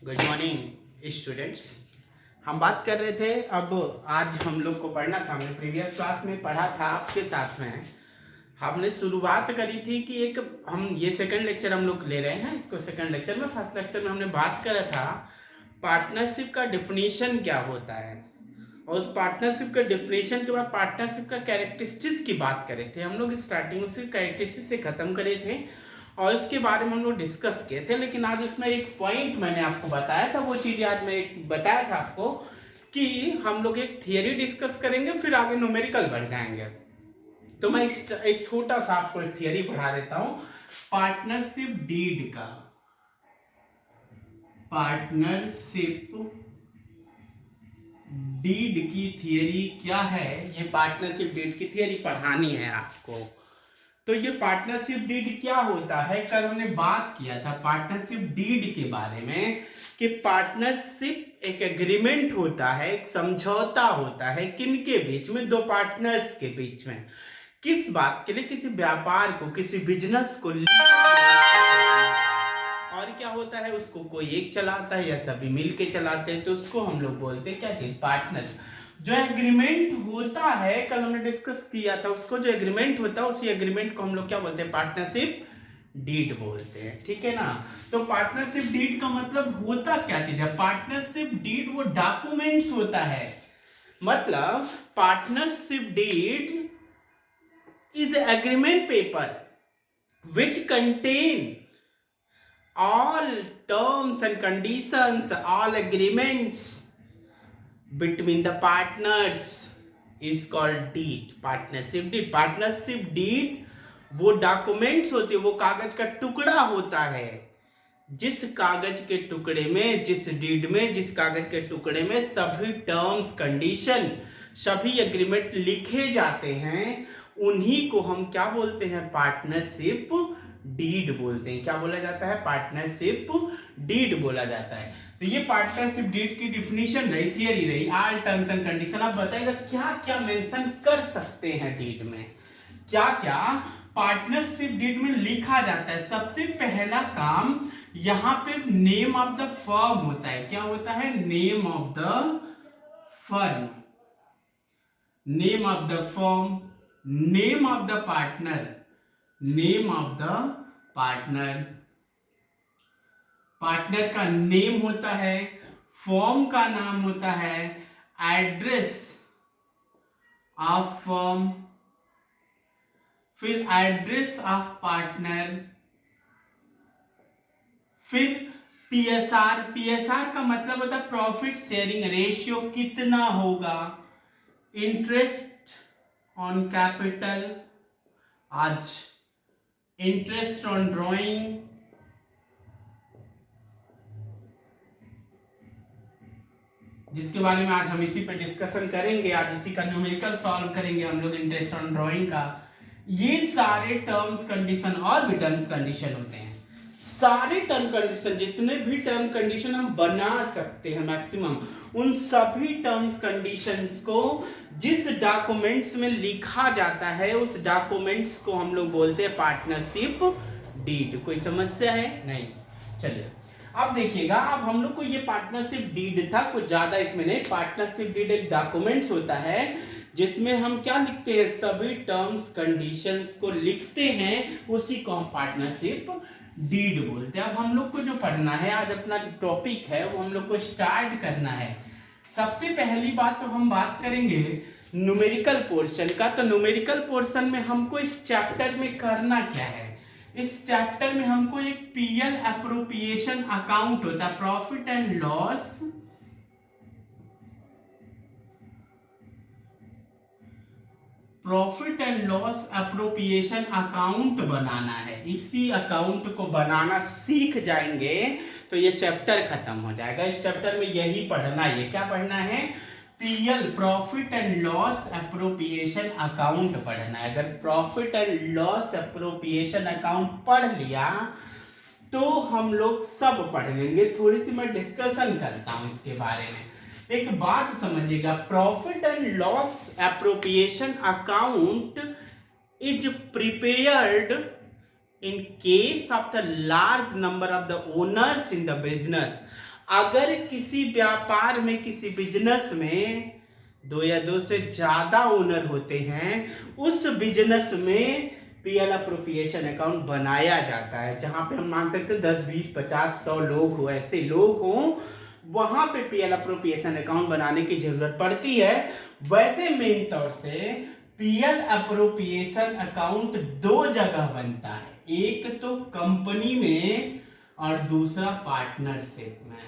Good morning students. हम बात कर रहे थे, अब आज हम लोग को पढ़ना था, हमने प्रीवियस क्लास में पढ़ा था आपके साथ में। हमने शुरुआत करी थी कि एक हम ये सेकंड लेक्चर हम लोग ले रहे हैं, इसको सेकंड लेक्चर में। फर्स्ट लेक्चर में हमने बात करा था पार्टनरशिप का डेफिनेशन क्या होता है, और उस पार्टनरशिप का डेफिनेशन के बाद पार्टनरशिप का कैरेक्टरिस्टिक्स की बात करे थे हम लोग। स्टार्टिंग उसके कैरेक्टरिस्टिक्स से खत्म करे थे और इसके बारे में हम लोग डिस्कस किए थे। लेकिन आज उसमें एक पॉइंट मैंने आपको बताया था, वो चीज़ आज मैं एक बताया था आपको कि हम लोग एक थियरी डिस्कस करेंगे, फिर आगे न्यूमेरिकल बढ़ जाएंगे। तो मैं एक छोटा सा आपको एक थियरी पढ़ा देता हूँ पार्टनरशिप डीड का। पार्टनरशिप डीड की थियरी क्या है, ये पार्टनरशिप डीड की थियरी पढ़ानी है आपको। तो ये पार्टनरशिप डीड क्या होता है, कल हमने बात किया था पार्टनरशिप डीड के बारे में कि पार्टनरशिप एक एग्रीमेंट होता है, एक समझौता होता है किनके बीच में, दो पार्टनर्स के बीच में। किस बात के लिए, किसी व्यापार को, किसी बिजनेस को और क्या होता है, उसको कोई एक चलाता है या सभी मिलके चलाते हैं, तो उसको हम लोग बोलते हैं क्या चीज, पार्टनर। जो एग्रीमेंट होता है, कल हमने डिस्कस किया था, उसको जो एग्रीमेंट होता है उसी एग्रीमेंट को हम लोग क्या बोलते हैं, पार्टनरशिप डीड बोलते हैं। ठीक है ना। तो पार्टनरशिप डीड का मतलब होता क्या चीज है, पार्टनरशिप डीड वो डॉक्यूमेंट्स होता है। मतलब partnership deed is agreement paper which contain all terms and conditions, all agreements between the partners is called deed, partnership deed। partnership deed वो डॉक्यूमेंट्स होते हैं, वो कागज का टुकड़ा होता है, जिस कागज के टुकड़े में, जिस डीड में, जिस कागज के टुकड़े में सभी टर्म्स, कंडीशन, सभी एग्रीमेंट लिखे जाते हैं, उन्हीं को हम क्या बोलते हैं, पार्टनरशिप डीड बोलते हैं। क्या बोला जाता है, पार्टनरशिप डीड बोला जाता है। तो ये पार्टनरशिप डीड की डिफिनीशन रही, थियरी रही, ऑल टर्म्स एंड कंडीशन। आप बताइएगा क्या क्या मेंशन कर सकते हैं डीड में, क्या क्या पार्टनरशिप डीड में लिखा जाता है। सबसे पहला काम यहां पे नेम ऑफ द फर्म होता है। क्या होता है, name of the firm, name of the firm, name of the partner, name of the partner. Partner का नेम होता है, फर्म का नाम होता है, एड्रेस ऑफ फर्म, फिर एड्रेस ऑफ पार्टनर, फिर पीएसआर। पीएसआर का मतलब होता है प्रॉफिट शेयरिंग रेशियो, कितना होगा, इंटरेस्ट ऑन कैपिटल, आज इंटरेस्ट ऑन ड्रॉइंग, जिसके बारे में आज हम इसी पर डिस्कशन करेंगे। आज इसी का न्यूमेरिकल सॉल्व करेंगे हम लोग, इंटरेस्ट ऑन ड्रॉइंग का। ये सारे टर्म्स कंडीशन और भी टर्म्स कंडीशन होते हैं। सारे टर्म कंडीशन, जितने भी टर्म कंडीशन हम बना सकते हैं मैक्सिमम, उन सभी टर्म्स कंडीशंस को जिस डॉक्यूमेंट्स में लिखा जाता है, उस डॉक्यूमेंट्स को हम लोग बोलते हैं पार्टनरशिप डीड। कोई समस्या है? नहीं। चलिए अब देखिएगा, अब हम लोग को ये पार्टनरशिप डीड था, कुछ ज्यादा इसमें नहीं। पार्टनरशिप डीड एक डॉक्यूमेंट्स होता है जिसमें हम क्या लिखते हैं, सभी टर्म्स कंडीशंस को लिखते हैं, उसी को हम पार्टनरशिप डीड बोलते हैं। अब हम लोग को जो पढ़ना है, आज अपना टॉपिक है वो हम लोग को स्टार्ट करना है। सबसे पहली बात तो हम बात करेंगे न्यूमेरिकल पोर्शन का। तो न्यूमेरिकल पोर्शन में हमको इस चैप्टर में करना क्या है, इस चैप्टर में हमको एक पीएल एप्रोप्रिएशन अकाउंट होता है, profit and loss, profit and loss appropriation account बनाना है। इसी अकाउंट को बनाना सीख जाएंगे तो ये चैप्टर खत्म हो जाएगा। इस चैप्टर में यही पढ़ना है। क्या पढ़ना है, PL, profit and loss appropriation account पढ़ना है। अगर profit and loss appropriation account पढ़ लिया तो हम लोग सब पढ़ लेंगे। थोड़ी सी मैं डिस्कशन करता हूं इसके बारे में। एक बात समझिएगा, profit and loss appropriation account is prepared in case of the large number of the owners in the business। अगर किसी व्यापार में, किसी बिजनेस में 2 या 2 से ज्यादा ओनर होते हैं, उस बिजनेस में पीएल अप्रोप्रिएशन अकाउंट बनाया जाता है। जहां पे हम मान सकते हैं 10, 20, 50, 100 लोग हो, ऐसे लोग हों, वहां पे पीएल अप्रोप्रिएशन अकाउंट बनाने की जरूरत पड़ती है। वैसे मेन तौर से पीएल अप्रोप्रिएशन अकाउंट 2 जगह बनता है, एक तो कंपनी में और दूसरा पार्टनरशिप में,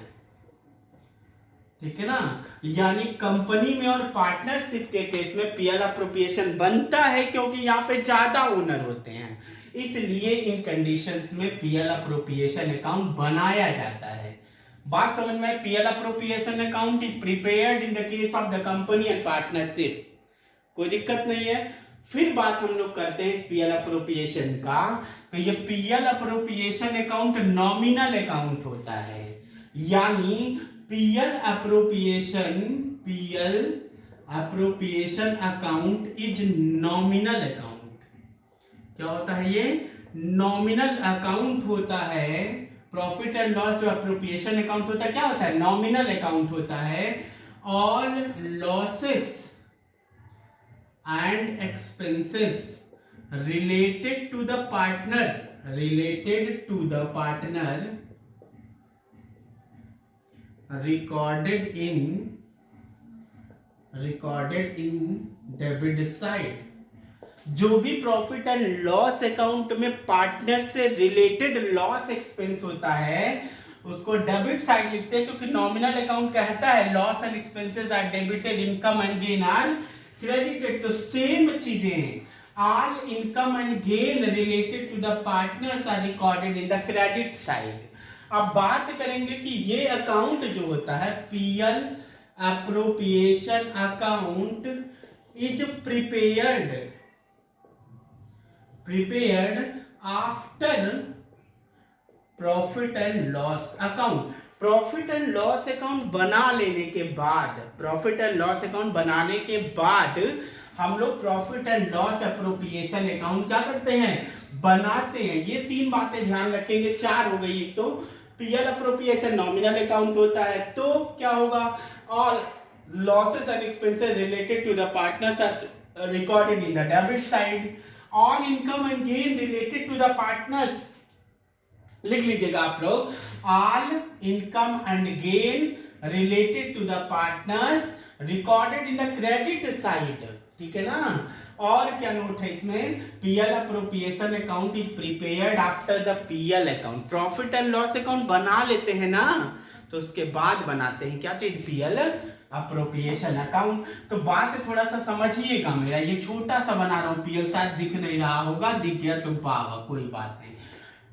ठीक है ना। यानी कंपनी में और पार्टनरशिप के केस में पीएल अप्रोप्रिएशन बनता है, क्योंकि यहाँ पे ज्यादा ओनर होते हैं, इसलिए इन कंडीशंस में पीएल अप्रोप्रिएशन अकाउंट बनाया जाता है। बात समझ में? PL appropriation account is prepared in the case of the company and partnership, कोई दिक्कत नहीं है। फिर बात हम लोग करते हैं इस पीएल अप्रोप्रिएशन का, तो ये PL appropriation account nominal account होता है। यानी PL appropriation account is nominal account. क्या होता है ये? नॉमिनल अकाउंट होता है। प्रॉफिट एंड लॉस जो अप्रोप्रिएशन अकाउंट होता है क्या होता है? नॉमिनल अकाउंट होता है। All losses and expenses related to the partner recorded in debit side। जो भी प्रॉफिट एंड लॉस अकाउंट में पार्टनर से रिलेटेड लॉस एक्सपेंस होता है उसको डेबिट साइड लिखते हैं, क्योंकि नॉमिनल अकाउंट कहता है loss and expenses are debited, income and gain are credited. तो सेम चीजें, all income and gain related to the partners are recorded in the credit side. अब बात करेंगे कि ये अकाउंट जो होता है PL appropriation account is prepared after profit and loss account. Profit and loss account बना लेने के बाद, प्रॉफिट एंड लॉस अकाउंट बनाने के बाद हम लोग profit and loss appropriation account क्या करते हैं? बनाते हैं। ये 3 बातें ध्यान रखेंगे, 4 हो गई। एक तो पीएल अप्रोप्रिएशन नॉमिनल अकाउंट होता है, तो क्या होगा? All losses and expenses related to the partners are recorded in the debit side. All income and gain related to the partners, लिख लीजिएगा आप लोग, all income and gain related to the partners recorded in the credit side, ठीक है ना। और क्या note है इसमें? PL appropriation account is prepared after the PL account. Profit and loss account बना लेते हैं ना, तो उसके बाद बनाते हैं क्या चीज? PL appropriation account. तो बात थोड़ा सा समझिएगा मेरा, ये छोटा सा बना रहा हूं, पीएल शायद दिख नहीं रहा होगा, दिख गया तो पावा, कोई बात नहीं।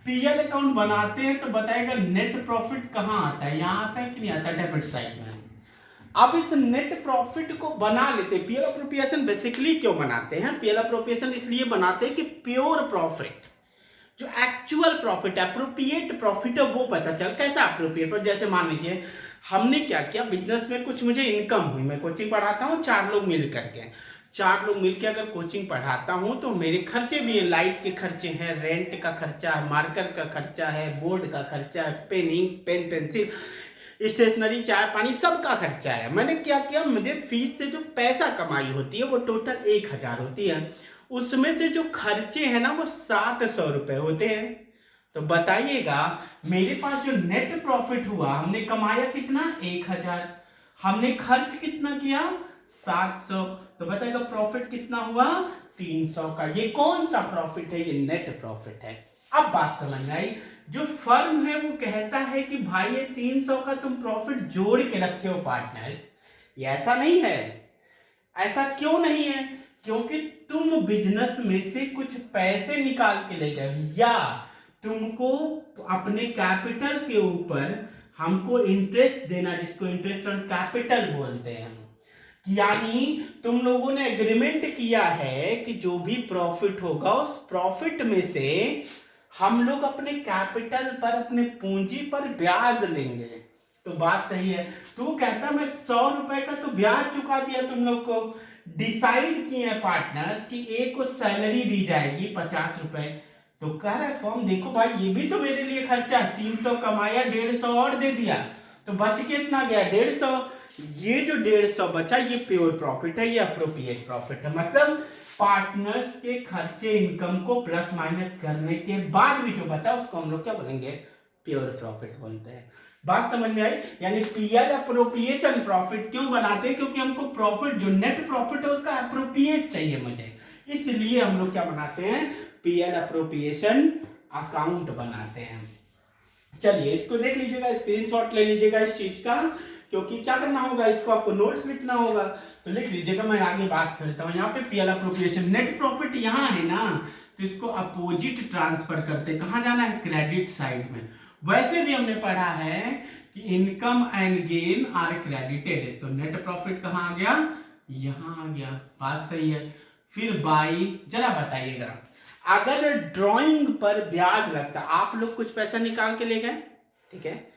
पीएल अकाउंट बनाते हैं तो बताएगा नेट प्रॉफिट कहां आता है? यहां आता है कि नहीं आता? डेबिट साइड में। अब इस नेट प्रॉफिट को बना लेते हैं। पीएल अप्रोप्रिएशन बेसिकली क्यों बनाते हैं? पीएल अप्रोप्रिएशन इसलिए बनाते हैं कि प्योर प्रॉफिट, जो एक्चुअल प्रॉफिट, अप्रोप्रिएट प्रॉफिट है, वो पता चल। कैसा अप्रोप्रिएट? जैसे मान लीजिए हमने क्या किया, बिजनेस में कुछ मुझे इनकम हुई, मैं कोचिंग पढ़ाता हूँ 4 लोग मिल करके, 4 लोग मिलकर अगर कोचिंग पढ़ाता हूं तो मेरे खर्चे भी हैं, लाइट के खर्चे हैं, रेंट का खर्चा है, मार्कर का खर्चा है, बोर्ड का खर्चा है, pen, ink, pen, pencil, stationery, चाय पानी, सबका खर्चा है। मैंने क्या किया, मुझे फीस से जो पैसा कमाई होती है वो टोटल 1000 होती है, उसमें से जो खर्चे हैं ना वो 700 रुपए होते हैं। तो बताइएगा मेरे पास जो नेट प्रॉफिट हुआ, हमने कमाया कितना? 1000, हमने खर्च कितना किया? 700, तो बताएगा प्रॉफिट कितना हुआ? 300 का। ये कौन सा प्रॉफिट है? ये नेट प्रॉफिट है। अब बात समझ में आई। जो फर्म है वो कहता है कि भाई ये 300 का तुम प्रॉफिट जोड़ के रखे हो पार्टनर्स, ये ऐसा नहीं है। ऐसा क्यों नहीं है? क्योंकि तुम बिजनेस में से कुछ पैसे निकाल के ले गए, या तुमको अपने कैपिटल के ऊपर हमको इंटरेस्ट देना, जिसको इंटरेस्ट ऑन कैपिटल बोलते हैं। यानी तुम लोगों ने एग्रीमेंट किया है कि जो भी प्रॉफिट होगा उस प्रॉफिट में से हम लोग अपने कैपिटल पर, अपने पूंजी पर ब्याज लेंगे। तो बात सही है। तो कहता मैं 100 रुपए का तो ब्याज चुका दिया तुम लोग को। डिसाइड किए हैं पार्टनर्स कि एक को सैलरी दी जाएगी 50 रुपए, तो कह रहा है फॉर्म देखो भाई ये भी तो मेरे लिए खर्चा, 300 कमाया 150 और दे दिया, तो बच कितना गया 150। ये जो 150 बचा ये प्योर प्रॉफिट है, ये अप्रोप्रिएट प्रॉफिट है। मतलब पार्टनर्स के खर्चे इनकम को प्लस माइनस करने के बाद भी जो बचा उसको हम लोग क्या बोलेंगे, प्योर प्रॉफिट बोलते हैं। बात समझ में आई? यानी पीएल अप्रोप्रिएशन प्रॉफिट क्यों बनाते हैं, क्योंकि हमको प्रॉफिट जो नेट प्रॉफिट है उसका अप्रोप्रिएट चाहिए मुझे, इसलिए हम लोग क्या बनाते हैं, पीएल अप्रोप्रिएशन अकाउंट बनाते हैं। चलिए इसको देख लीजिएगा, स्क्रीनशॉट ले लीजिएगा इस चीज का, क्योंकि क्या करना होगा, इसको आपको नोट्स लिखना होगा। तो लिख लीजिएगा, मैं आगे बात करता हूँ। यहाँ पे पीएल अप्रोप्रिएशन नेट प्रॉफिट यहाँ है ना, तो इसको अपोजिट ट्रांसफर करते, कहाँ जाना है, क्रेडिट साइड में। वैसे भी हमने पढ़ा है कि income and gain are credited, तो नेट प्रॉफिट कहाँ आ गया, यहाँ आ गया। बात सही है। फिर बाई, जरा बताइएगा, अगर ड्राइंग पर ब्याज लगता, आप लोग कुछ पैसा निकाल के ले गए, ठीक है,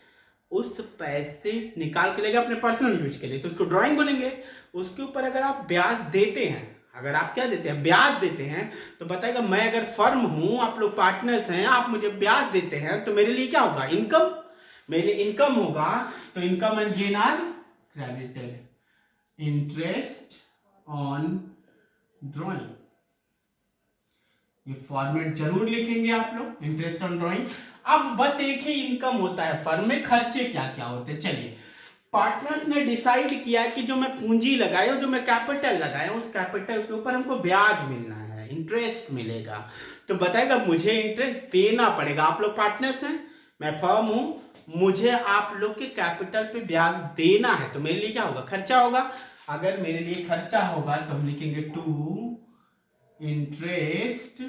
उस पैसे निकाल के ले गए अपने पर्सनल यूज के लिए, तो उसको ड्राइंग बोलेंगे। उसके ऊपर अगर आप ब्याज देते हैं, अगर आप क्या देते हैं, ब्याज देते हैं, तो बताएगा मैं अगर फर्म हूं, आप लोग पार्टनर्स हैं, आप मुझे ब्याज देते हैं, तो मेरे लिए क्या होगा, इनकम, मेरे लिए इनकम होगा। तो income and gain are credited, interest on drawing, ये फॉर्मेट जरूर लिखेंगे आप लोग, इंटरेस्ट ऑन ड्राइंग। अब बस एक ही इनकम होता है फर्म में, खर्चे क्या क्या होते हैं। चलिए, पार्टनर्स ने डिसाइड किया कि जो मैं पूंजी लगाया, जो मैं कैपिटल लगाया, उस कैपिटल के ऊपर हमको ब्याज मिलना है, इंटरेस्ट मिलेगा। तो बताएगा मुझे इंटरेस्ट देना पड़ेगा। आप लोग पार्टनर्स हैं, मैं फर्म हूं, मुझे आप लोग के कैपिटल पे ब्याज देना है, तो मेरे लिए क्या होगा, खर्चा होगा। अगर मेरे लिए खर्चा होगा तो हम लिखेंगे to interest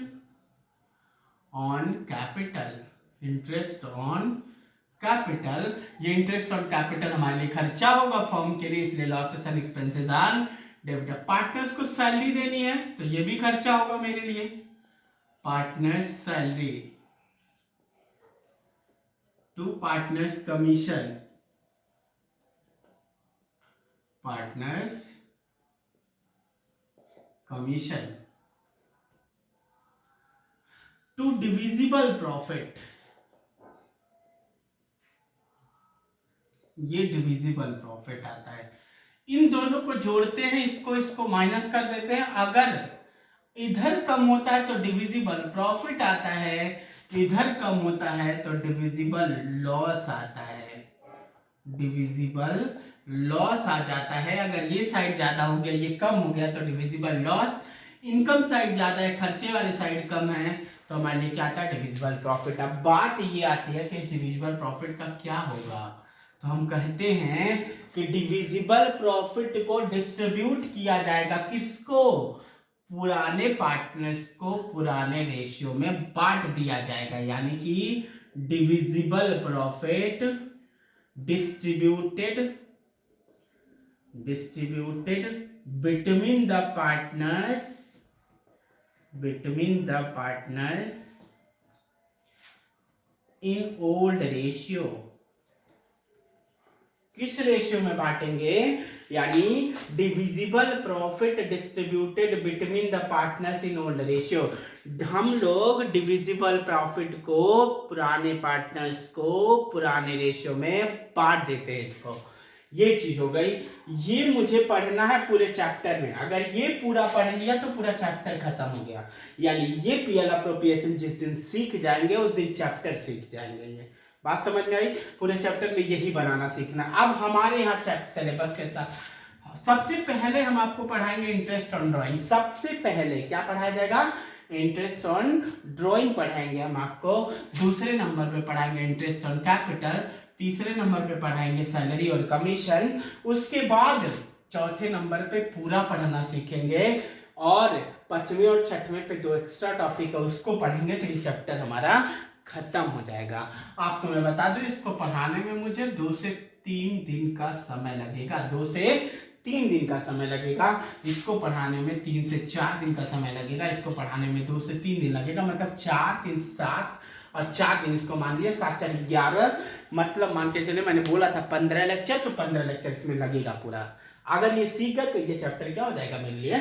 on capital, interest on capital. ये इंटरेस्ट ऑन कैपिटल हमारे लिए खर्चा होगा फर्म के लिए, इसलिए losses and expenses are debit. Partners को सैलरी देनी है, तो ये भी खर्चा होगा मेरे लिए, partners salary, to partners commission, partners commission, to divisible profit, ये डिविजिबल प्रॉफिट आता है। इन दोनों को जोड़ते हैं, इसको माइनस कर देते हैं। अगर इधर कम होता है तो डिविजिबल प्रॉफिट आता है, इधर कम होता है तो डिविजिबल लॉस आता है, डिविजिबल लॉस आ जाता है। अगर ये साइड ज्यादा हो गया, ये कम हो गया, तो डिविजिबल लॉस। इनकम साइड ज्यादा है, खर्चे वाली साइड कम है, तो हमारे लिए क्या आता है, डिविजिबल प्रॉफिट। अब बात ये आती है कि इस डिविजिबल प्रॉफिट का क्या होगा। तो हम कहते हैं कि डिविजिबल प्रॉफिट को डिस्ट्रीब्यूट किया जाएगा, किसको, पुराने पार्टनर्स को पुराने रेशियो में बांट दिया जाएगा। यानी कि divisible profit distributed between the partners in old ratio. किस रेशियो में बांटेंगे, यानी divisible profit distributed between the partners in old ratio. हम लोग डिविजिबल प्रॉफिट को पुराने पार्टनर्स को पुराने रेशियो में बांट देते हैं इसको। ये चीज हो गई। ये मुझे पढ़ना है पूरे चैप्टर में, अगर ये पूरा पढ़ लिया तो पूरा चैप्टर खत्म हो गया। यानी ये पीएल अप्रोप्रिएशन जिस दिन सीख जाएंगे उस दिन चैप्टर सीख जाएंगे। ये बात समझ में आई? पूरे चैप्टर में यही बनाना सीखना। अब हमारे यहाँ चैप्टर सिलेबस के साथ सबसे पहले हम आपको पढ़ाएंगे इंटरेस्ट ऑन ड्राइंग। सबसे पहले क्या पढ़ाया जाएगा, इंटरेस्ट ऑन ड्राइंग पढ़ाएंगे हम आपको। दूसरे नंबर पे पढ़ाएंगे इंटरेस्ट ऑन कैपिटल। तीसरे नंबर पे पढ़ाएंगे सैलरी और कमीशन। उसके बाद चौथे नंबर पे पूरा पढ़ना सीखेंगे और पांचवें और छठवें पे 2 एक्स्ट्रा टॉपिक है उसको पढ़ेंगे, तो ये चैप्टर हमारा खत्म हो जाएगा। आपको मैं बता दूं इसको पढ़ाने में मुझे 2 से 3 दिन का समय लगेगा। 2 से 3 दिन का समय लगेगा। इसको पढ़ाने में 3 से 4 दिन का समय लगेगा। इसको पढ़ाने में 2 से 3 दिन लगेगा। मतलब 4 3 7 और 4 दिन इसको मान लिया, 7 4 11, मतलब मान के चले मैंने बोला था 15 लेक्चर, तो 15 लेक्चर इसमें लगेगा पूरा। अगर ये सीख गए तो ये चैप्टर क्या हो जाएगा, मेरे लिए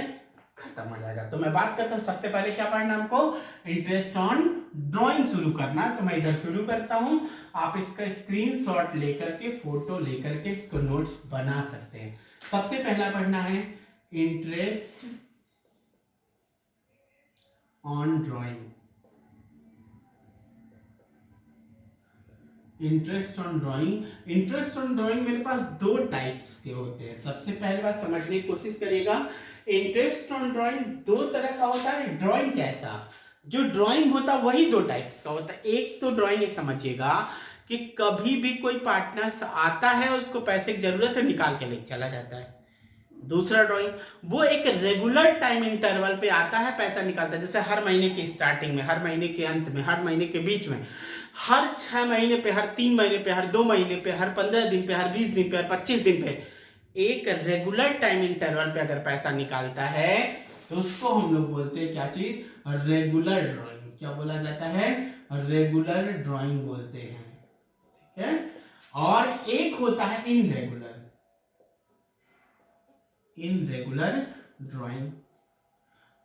खत्म हो जाएगा। तो मैं बात करता हूँ सबसे पहले क्या पढ़ना हमको, इंटरेस्ट ऑन ड्राइंग शुरू करना है तो मैं इधर शुरू करता हूं, आप इसका स्क्रीनशॉट लेकर के, फोटो लेकर के इसको नोट्स बना सकते हैं। सबसे पहला पढ़ना है interest on drawing. Interest on drawing, interest on drawing मेरे पास दो टाइप्स के होते हैं। सबसे पहले बात समझने की कोशिश करिएगा, इंटरेस्ट ऑन ड्राइंग दो तरह का होता है। ड्राइंग कैसा, जो ड्राइंग होता है वही दो टाइप्स का होता है। एक तो ड्राइंग समझिएगा कि कभी भी कोई पार्टनर आता है, उसको पैसे की जरूरत है, निकाल के लेके चला जाता है। दूसरा ड्राइंग, वो एक रेगुलर टाइम इंटरवल पे आता है, पैसा निकालता है, जैसे हर महीने की स्टार्टिंग में, हर महीने के अंत में, हर महीने के बीच में, हर 6 महीने पे, हर 3 महीने पे, हर 2 महीने पे, हर 15 दिन पे, हर 20 दिन पे, हर 25 दिन पे, एक रेगुलर टाइम इंटरवल पे अगर पैसा निकालता है तो उसको हम लोग बोलते हैं क्या चीज, रेगुलर ड्राइंग। क्या बोला जाता है, रेगुलर ड्राइंग बोलते हैं, ठीक है। और एक होता है इनरेगुलर, इनरेगुलर ड्राइंग,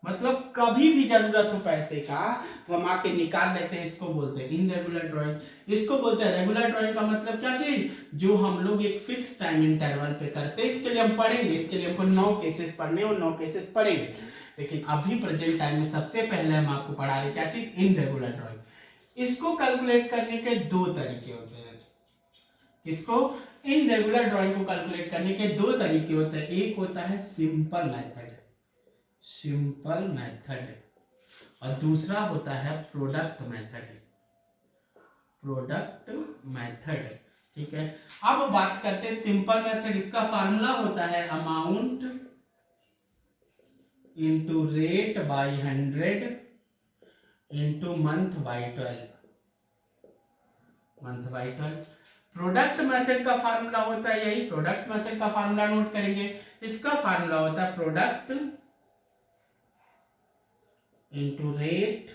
मतलब कभी भी जरूरत हो पैसे का तो हम आके निकाल लेते हैं, इसको बोलते हैं इनरेगुलर ड्राइंग। इसको बोलते हैं रेगुलर ड्राइंग का मतलब क्या चीज, जो हम लोग एक फिक्स टाइम इंटरवल पे करते हैं। इसके लिए हम पढ़ेंगे, इसके लिए हमको 9 केसेस पढ़ने और 9 केसेस पढ़ेंगे, लेकिन अभी प्रेजेंट टाइम में सबसे पहले हम आपको पढ़ा रहे क्या चीज, इनरेगुलर ड्राइंग। इसको कैलकुलेट करने के दो तरीके होते हैं। इसको इनरेगुलर ड्राइंग को कैलकुलेट करने के दो तरीके होते हैं। एक होता है सिंपल मेथड, सिंपल मेथड, और दूसरा होता है प्रोडक्ट मेथड, प्रोडक्ट मेथड, ठीक है। अब बात करते हैं सिंपल मेथड। इसका फार्मूला होता है amount into rate by 100 into month by 12, month by 12। Product method का फार्मूला होता है यही, प्रोडक्ट मेथड का फार्मूला नोट करेंगे। इसका फार्मूला होता है product into rate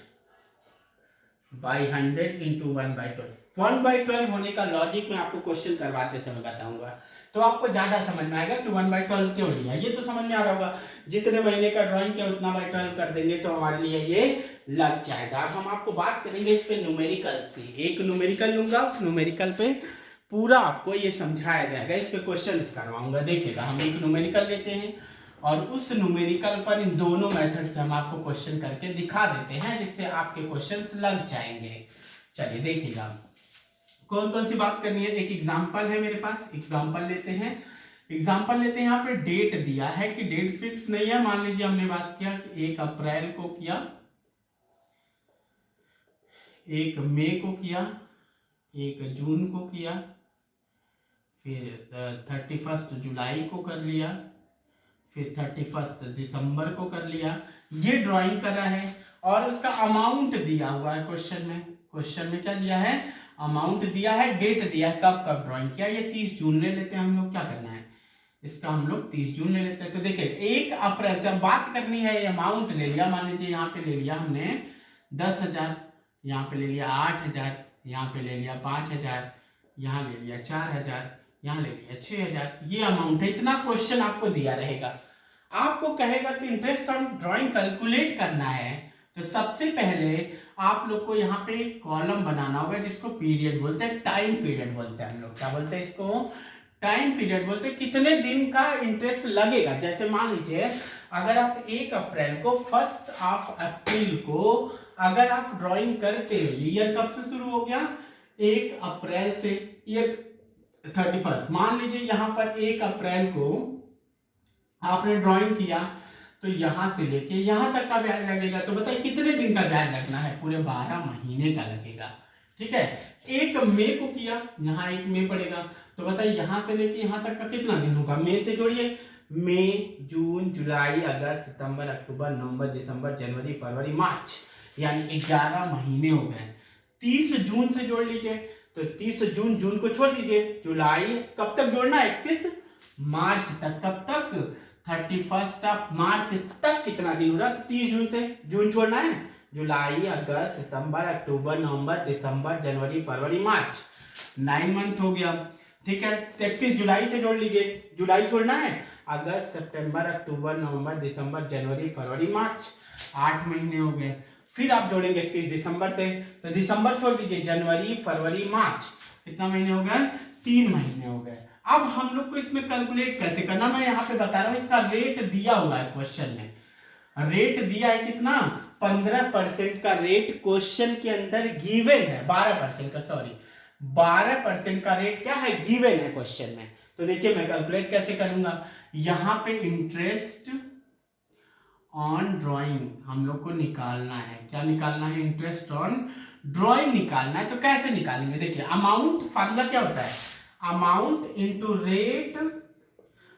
by 100 into 1/12। 1/12 होने का लॉजिक मैं आपको क्वेश्चन करवाते समय बताऊंगा, तो आपको ज्यादा समझ में आएगा कि 1/12 क्यों लिया। ये तो समझ में आ रहा होगा, जितने महीने का ड्राइंग किया उतना बाई 12 कर देंगे तो हमारे लिए ये लग जाएगा। अब हम आपको बात करेंगे इस पे न्यूमेरिकल की। एक न्यूमेरिकल लूंगा, उस न्यूमेरिकल पे पूरा आपको ये समझाया जाएगा, इस पे क्वेश्चन करवाऊंगा। देखिएगा, हम एक न्यूमेरिकल लेते हैं और उस न्यूमेरिकल पर इन दोनों मेथड से हम आपको क्वेश्चन करके दिखा देते हैं, जिससे आपके क्वेश्चंस लग जाएंगे। चलिए देखिएगा कौन कौन सी बात करनी है। एक एग्जांपल है मेरे पास, एग्जांपल लेते हैं। एग्जांपल लेते हैं, यहाँ पे डेट दिया है कि डेट फिक्स नहीं है। मान लीजिए हमने बात किया कि 1 अप्रैल को किया, 1 मई को किया, 1 जून को किया, फिर 31 जुलाई को कर लिया, फिर 31 दिसंबर को कर लिया। ये ड्राइंग कर रहा है और उसका अमाउंट दिया हुआ है क्वेश्चन में। क्वेश्चन में क्या दिया है, अमाउंट दिया है, डेट दिया है, कब कब ड्राइंग किया। ये 30 जून ले लेते हैं हम लोग। क्या करना है, इसका हम लोग 30 जून ले लेते हैं। तो देखिए 1 अप्रैल से बात करनी है, अमाउंट ले लिया। मान लीजिए यहाँ पे ले लिया हमने 10,000, यहाँ पे ले लिया 8,000, यहाँ पे ले लिया 5,000, यहाँ ले लिया 4,000, यहाँ ले लिया 6,000। ये अमाउंट है, इतना क्वेश्चन आपको दिया रहेगा। आपको कहेगा कि इंटरेस्ट ऑन ड्राइंग कैलकुलेट करना है, तो सबसे पहले आप लोग को यहाँ पे कॉलम बनाना होगा, जिसको पीरियड बोलते हैं, टाइम पीरियड बोलते हैं हम लोग। क्या बोलते हैं इसको, टाइम पीरियड बोलते हैं। कितने दिन का इंटरेस्ट लगेगा। जैसे मान लीजिए अगर आप 1 अप्रैल को 1 अप्रैल को अगर आप ड्राइंग करते हैं, ईयर कब से शुरू हो गया, 1 अप्रैल से, ईयर 31। मान लीजिए यहाँ पर 1 अप्रैल को आपने ड्राइंग किया, तो यहां से लेके यहां तक का ब्याज लगेगा। तो बताइए कितने दिन का ब्याज लगना है, पूरे 12 महीने का लगेगा, ठीक है। 1 मई को किया, यहाँ 1 मई पड़ेगा, तो बताइए यहां से लेके यहां तक का कितना दिन होगा। मई से जोड़िए, मई, जून, जुलाई, अगस्त, सितंबर, अक्टूबर, नवंबर, दिसंबर, जनवरी, फरवरी, मार्च, यानी 11 महीने हो गए। 30 जून से जोड़ लीजिए, तो 30 जून, जून को छोड़ दीजिए, जुलाई कब तक जोड़ना है, 31 मार्च तक। कब तक, 31 मार्च तक कितना दिन हो रहा है, तो 30 जून से जून छोड़ना है, जुलाई, अगस्त, सितंबर, अक्टूबर, नवंबर, दिसंबर, जनवरी, फरवरी, मार्च, 9 मंथ हो गया, ठीक है। 31 जुलाई से जोड़ लीजिए, जुलाई छोड़ना है, अगस्त, सितंबर, अक्टूबर, नवंबर, दिसंबर, जनवरी, फरवरी, मार्च, 8 महीने हो गए। फिर आप जोड़ेंगे 31 दिसंबर से, तो दिसंबर छोड़ दीजिए, जनवरी फरवरी मार्च, कितना महीने हो गए, 3 महीने हो गए। अब हम लोग को इसमें कैलकुलेट कैसे करना, मैं यहाँ पे बता रहा हूँ, इसका रेट दिया हुआ है क्वेश्चन में, रेट दिया है कितना, 15% का रेट क्वेश्चन के अंदर गिवन है, 12% का, सॉरी 12% का रेट क्या है, गिवन है क्वेश्चन में। तो देखिए मैं कैलकुलेट कैसे करूंगा, यहां पे इंटरेस्ट ऑन ड्राइंग हम लोग को निकालना है, क्या निकालना है, इंटरेस्ट ऑन ड्राइंग निकालना है। तो कैसे निकालेंगे, देखिए अमाउंट, फार्मूला क्या होता है, amount into rate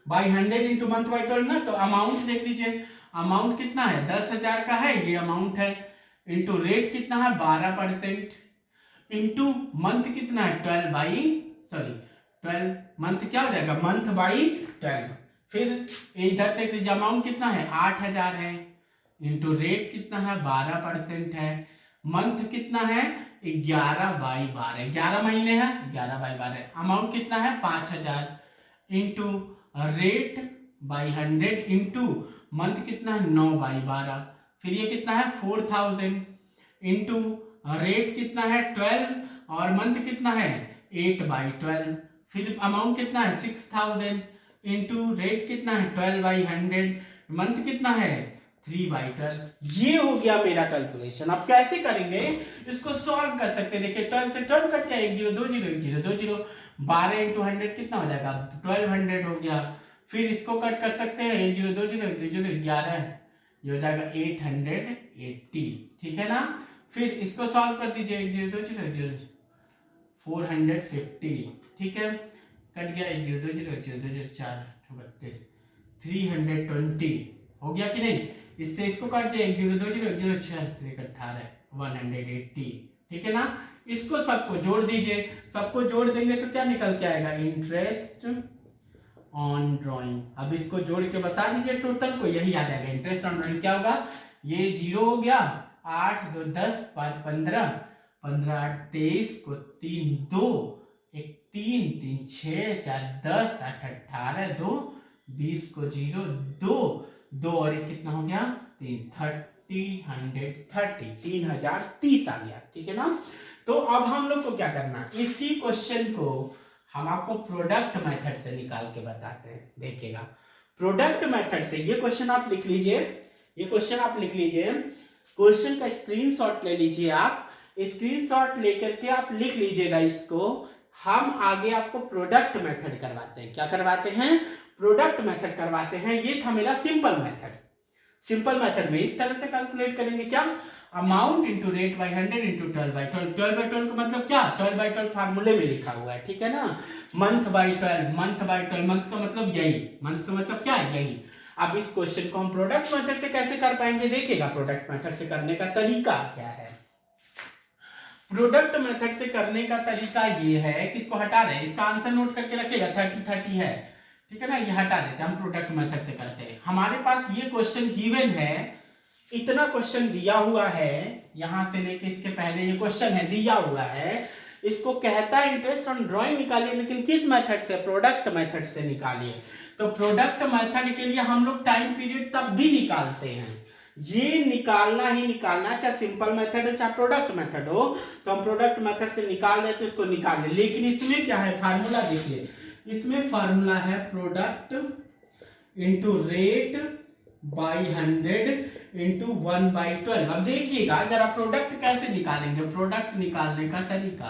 by 100 into month by 12 ना। तो अमाउंट देख लीजिए, अमाउंट कितना है, 10,000 का है, ये अमाउंट है, इंटू रेट कितना है 12%, इंटू मंथ कितना है 12 मंथ क्या हो जाएगा, मंथ बाई 12। फिर इधर देख लीजिए अमाउंट कितना है 8,000 है, इंटू रेट कितना है 12% है, मंथ कितना है 11/12, 11 महीने है, 11/12, अमाउंट कितना है 5,000, into rate by 100 into month कितना है 9/12, फिर ये कितना है 4,000, इंटू रेट कितना है 12 और मंथ कितना है 8/12, फिर अमाउंट कितना है 6,000, इंटू रेट कितना है 12/100, मंथ कितना है 3/12। ये हो गया मेरा कैलकुलेशन। अब कैसे करेंगे, इसको सॉल्व कर सकते हैं, देखिए 12 से 12 कट गया, 1 0 2 0 1 0 2 0, 12 इंटू 100 कितना हो जाएगा 1200 हो गया। फिर इसको कट कर सकते हैं, 1 0 2 0 1 2 0 11, ये हो जाएगा 880, ठीक है ना। फिर इसको सॉल्व कर दीजिए, 1 0 2 0 1 0 450, ठीक है, कट गया 1 0 2 0 1 0 2 0 4 32, 320 हो गया कि नहीं। इससे इसको काट दिया, 1 0 2 0 1 0 6 18 180, ठीक है ना। इसको सबको जोड़ दीजिए, सबको जोड़ देंगे तो क्या निकल के आएगा, इंटरेस्ट ऑन ड्राइंग। अब इसको जोड़ के बता दीजिए टोटल को, यही आ जाएगा, इंटरेस्ट ऑन ड्राइंग क्या होगा, ये 0 हो गया, 8 2 10 5 15 15 8 23 को 3 2 1 3 3 6 4 10 8 18 2 20 को 0 2 2 और एक कितना हो गया 30 3030 आ गया, ठीक है ना। तो अब हम लोग को क्या करना है, इसी क्वेश्चन को हम आपको प्रोडक्ट मेथड से निकाल के बताते हैं, देखिएगा प्रोडक्ट मेथड से। ये क्वेश्चन आप लिख लीजिए, ये क्वेश्चन आप लिख लीजिए, क्वेश्चन का स्क्रीनशॉट ले लीजिए, आप स्क्रीनशॉट लेकर के आप लिख लीजिएगा इसको। हम आगे आपको प्रोडक्ट मेथड करवाते हैं, क्या करवाते हैं, प्रोडक्ट मेथड करवाते हैं। ये था मेरा सिंपल मेथड, सिंपल मेथड में इस तरह से कैलकुलेट करेंगे, क्या, amount into rate by 100 into 12/12, 12/12 का मतलब क्या, 12/12 फार्मूले में लिखा हुआ है, ठीक है ना। Month by 12, month by 12, month का मतलब यही, मंथ का मतलब क्या है, यही। अब इस क्वेश्चन को हम प्रोडक्ट मेथड से कैसे कर पाएंगे, देखिएगा प्रोडक्ट मेथड से करने का तरीका क्या है। प्रोडक्ट मेथड से करने का तरीका ये है कि इसको हटा रहे हैं, इसका आंसर नोट करके रखिएगा, 30 है, ठीक है ना, ये हटा देते हैं, हम प्रोडक्ट मेथड से करते हैं। हमारे पास ये क्वेश्चन गिवन है, इतना क्वेश्चन दिया हुआ है, यहां से लेके इसके पहले ये क्वेश्चन है दिया हुआ है, इसको कहता है इंटरेस्ट ऑन ड्राइंग निकालिए, लेकिन किस मेथड से, प्रोडक्ट मेथड से निकालिए। तो प्रोडक्ट मेथड के लिए हम लोग टाइम पीरियड तब भी निकालते हैं, ये निकालना ही निकालना, चाहे सिंपल मेथड हो चाहे प्रोडक्ट मेथड हो, तो हम प्रोडक्ट मेथड से निकाल रहे तो इसको निकाल ले। लेकिन इसमें क्या है, फार्मूला देखिए, इसमें फार्मूला है product into rate by 100 into 1/12। अब देखिएगा जरा प्रोडक्ट कैसे निकालेंगे, प्रोडक्ट निकालने का तरीका,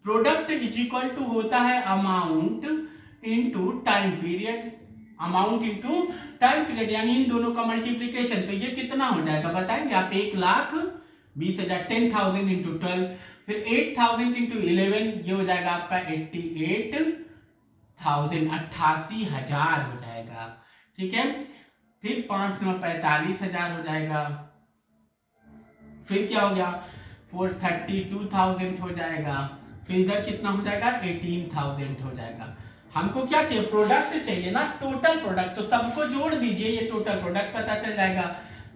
प्रोडक्ट इज इक्वल टू होता है amount into time period, amount into time period, यानी इन दोनों का मल्टीप्लीकेशन। तो ये कितना हो जाएगा बताएंगे आप, 1,20,000, 10,000 इंटू 12, फिर 8,000 इंटू 11, ये हो जाएगा आपका 88,000, 88,000 हो जाएगा, ठीक है। फिर 5 9 45,000 हो जाएगा, फिर क्या हो गया 432,000 हो जाएगा, फिर इधर कितना हो जाएगा 18,000 हो जाएगा। हमको क्या चाहिए, प्रोडक्ट चाहिए ना, टोटल प्रोडक्ट, तो सबको जोड़ दीजिए, ये टोटल प्रोडक्ट पता चल जाएगा।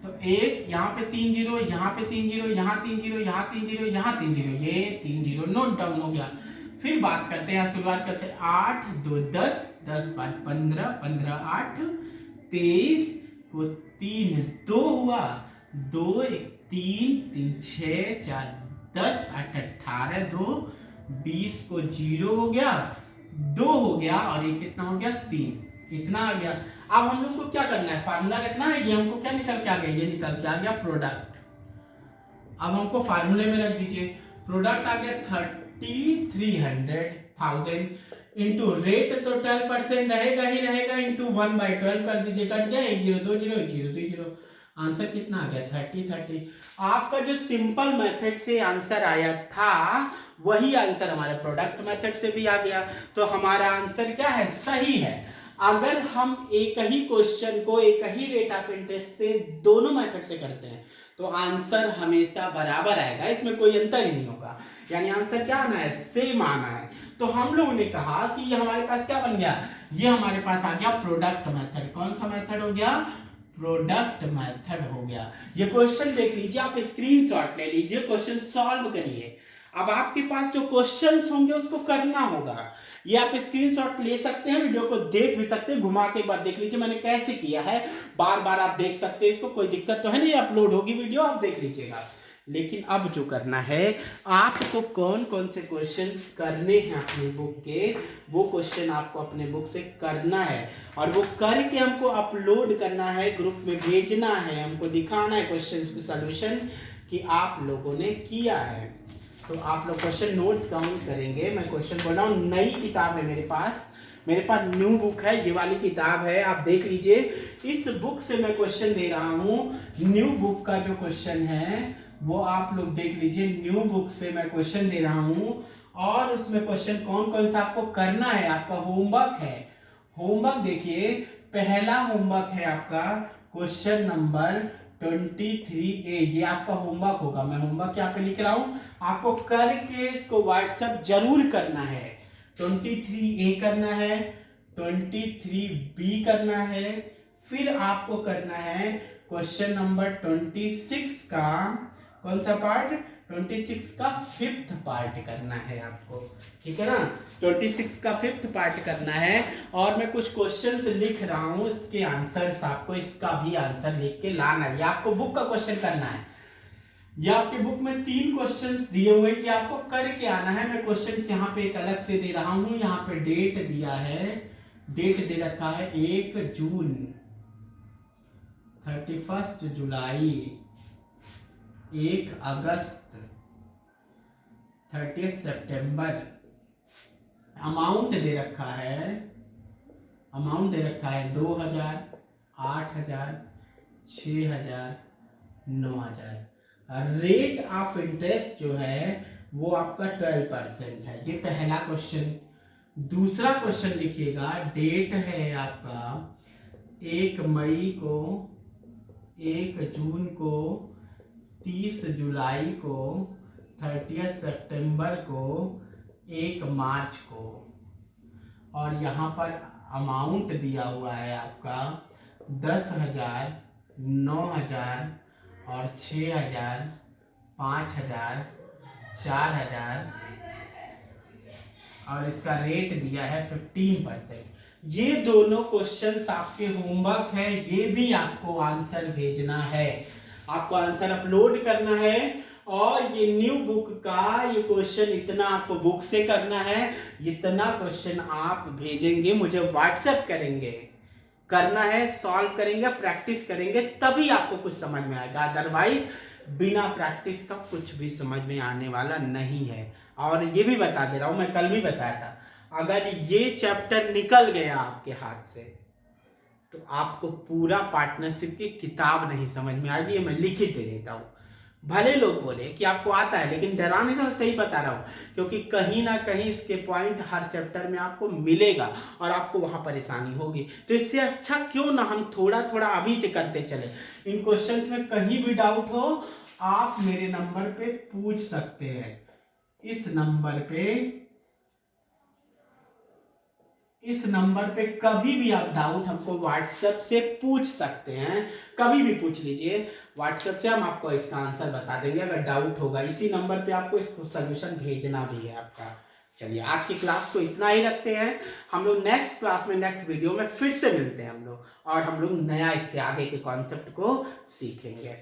तो एक यहाँ पे 3 0, यहाँ पे 3 0, यहाँ 3 0, यहाँ 3 0, यहाँ 3 0, ये 3 0 नोट डाउन हो गया। फिर बात करते हैं, शुरुआत करते हैं, 8 2 10 10 5 15 15 8 23 को 3 2 हुआ, 2 1 3 3 6 4 10 8 18 2 20 को 0 हो गया, 2 हो गया और ये कितना हो गया 3, इतना आ गया। अब हम लोग को क्या करना है, फार्मूला रखना है। ये हमको क्या निकल के आ गया, ये निकल के आ गया प्रोडक्ट। अब हमको फार्मूले में रख दीजिए, प्रोडक्ट आ गया 3300,000 इंटू रेट तो 12% रहेगा ही रहेगा, इंटू 1/12 कर दीजिए, कट गया 1 0 2 0 1 0 2 0। आंसर कितना आ गया 30। आपका जो सिंपल मेथड से आंसर आया था वही आंसर हमारे प्रोडक्ट मेथड से भी आ गया, तो हमारा आंसर क्या है, सही है। अगर हम एक ही क्वेश्चन को एक ही रेट ऑफ इंटरेस्ट से दोनों मेथड से करते हैं तो आंसर हमेशा बराबर आएगा, इसमें कोई अंतर ही नहीं होगा। यानी आंसर क्या आना है, सेम आना है। तो हम लोगों ने कहा कि ये हमारे पास क्या बन गया, ये हमारे पास आ गया प्रोडक्ट मेथड। कौन सा मेथड हो गया, प्रोडक्ट मेथड हो गया। ये क्वेश्चन देख लीजिए, आप स्क्रीनशॉट ले लीजिए, क्वेश्चन सॉल्व करिए। अब आपके पास जो क्वेश्चंस होंगे उसको करना होगा, ये आप स्क्रीनशॉट ले सकते हैं, वीडियो को देख भी सकते हैं, घुमा के एक बार देख लीजिए मैंने कैसे किया है, बार बार आप देख सकते हैं इसको, कोई दिक्कत तो है नहीं, अपलोड होगी वीडियो, आप देख लीजिएगा। लेकिन अब जो करना है, आपको कौन कौन से क्वेश्चंस करने हैं अपनी बुक के, वो क्वेश्चन आपको अपने बुक से करना है और वो करके हमको अपलोड करना है, ग्रुप में भेजना है, हमको दिखाना है क्वेश्चंस के सॉल्यूशन कि आप लोगों ने किया है। तो आप लोग क्वेश्चन नोट डाउन करेंगे। मैं क्वेश्चन बोल रहा हूँ, नई किताब है मेरे पास न्यू बुक है, ये वाली किताब है, आप देख लीजिए। इस बुक से मैं क्वेश्चन दे रहा हूँ, न्यू बुक का जो क्वेश्चन है वो आप लोग देख लीजिए। न्यू बुक से मैं क्वेश्चन दे रहा हूँ और उसमें क्वेश्चन कौन कौन सा आपको करना है, आपका होमवर्क है। होमवर्क देखिए, पहला होमवर्क है आपका क्वेश्चन नंबर 23A, ये आपका होमवर्क होगा। मैं होमवर्क यहाँ पे लिख रहा हूँ, आपको करके इसको व्हाट्सएप जरूर करना है। 23A करना है, 23B करना है, फिर आपको करना है क्वेश्चन नंबर 26 का कौन सा पार्ट, 26 का 5th पार्ट करना है आपको, ठीक है ना। 26 का 5th पार्ट करना है और मैं कुछ क्वेश्चंस लिख रहा हूँ, इसके आंसर्स आपको, इसका भी आंसर लिख के लाना है। ये आपको बुक का क्वेश्चन करना है। ये आपके बुक में 3 क्वेश्चंस दिए हुए कि आपको करके आना है। मैं क्वेश्चंस यहाँ पे एक अलग से दे रहा हूँ, यहाँ पे डेट दिया है, डेट दे रखा है 1 जून, 31 जुलाई, 1 अगस्त, 30 सितंबर। अमाउंट दे रखा है, 2000, 8000, 6000, 9000। रेट ऑफ इंटरेस्ट जो है वो आपका 12% है। ये पहला क्वेश्चन। दूसरा क्वेश्चन लिखिएगा, डेट है आपका 1 मई को, 1 जून को, 30 जुलाई को, 30 सितंबर को, 1 मार्च को। और यहाँ पर अमाउंट दिया हुआ है आपका 10,000, 9,000 और 6,000, 5,000, 4,000 और इसका रेट दिया है 15%। ये दोनों क्वेश्चंस आपके होमवर्क है, ये भी आपको आंसर भेजना है, आपको आंसर अपलोड करना है। और ये न्यू बुक का ये क्वेश्चन इतना आपको बुक से करना है, इतना क्वेश्चन आप भेजेंगे, मुझे व्हाट्सएप करेंगे, करना है, सॉल्व करेंगे, प्रैक्टिस करेंगे, तभी आपको कुछ समझ में आएगा। अदरवाइज बिना प्रैक्टिस का कुछ भी समझ में आने वाला नहीं है। और ये भी बता दे रहा हूं, मैं कल भी बताया था, अगर ये चैप्टर निकल गया आपके हाथ से तो आपको पूरा पार्टनरशिप की किताब नहीं समझ में आएगी। ये मैं लिखित दे देता हूँ। भले लोग बोले कि आपको आता है, लेकिन डरा नहीं रहो, सही बता रहा हूँ, क्योंकि कहीं ना कहीं इसके पॉइंट हर चैप्टर में आपको मिलेगा और आपको वहां परेशानी होगी। तो इससे अच्छा क्यों ना हम थोड़ा थोड़ा अभी से करते चले। इन क्वेश्चंस में कहीं भी डाउट हो आप मेरे नंबर पे पूछ सकते हैं। इस नंबर पे कभी भी आप डाउट हमको व्हाट्सएप से पूछ सकते हैं, कभी भी पूछ लीजिए। व्हाट्सएप से हम आपको इसका आंसर बता देंगे अगर डाउट होगा। इसी नंबर पे आपको इसको सोल्यूशन भेजना भी है आपका। चलिए आज की क्लास को इतना ही रखते हैं। हम लोग नेक्स्ट क्लास में, नेक्स्ट वीडियो में फिर से मिलते हैं हम लोग, और हम लोग नया इसके आगे के कॉन्सेप्ट को सीखेंगे।